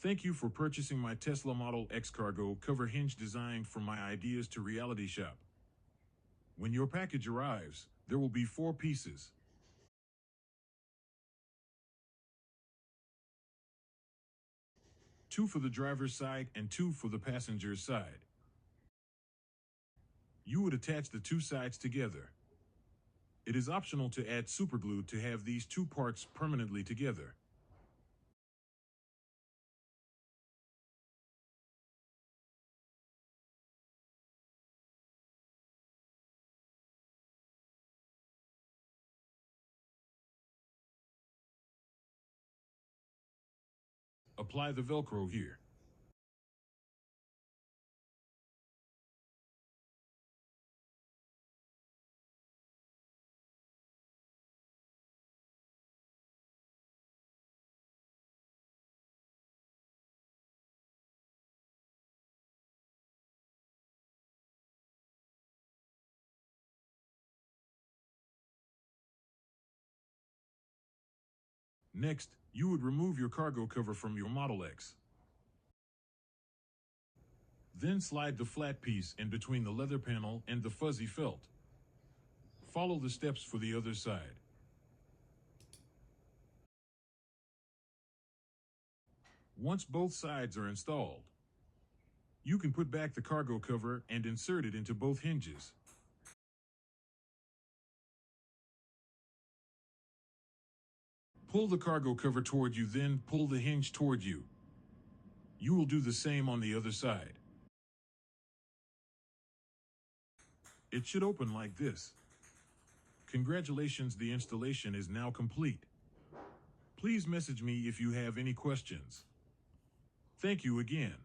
Thank you for purchasing my Tesla Model X cargo cover hinge designed for my Ideas to Reality shop. When your package arrives, there will be 4 pieces. Two for the driver's side and 2 for the passenger's side. You would attach the 2 sides together. It is optional to add superglue to have these 2 parts permanently together. Apply the Velcro here. Next, you would remove your cargo cover from your Model X. Then slide the flat piece in between the leather panel and the fuzzy felt. Follow the steps for the other side. Once both sides are installed, you can put back the cargo cover and insert it into both hinges. Pull the cargo cover toward you, then pull the hinge toward you. You will do the same on the other side. It should open like this. Congratulations, the installation is now complete. Please message me if you have any questions. Thank you again.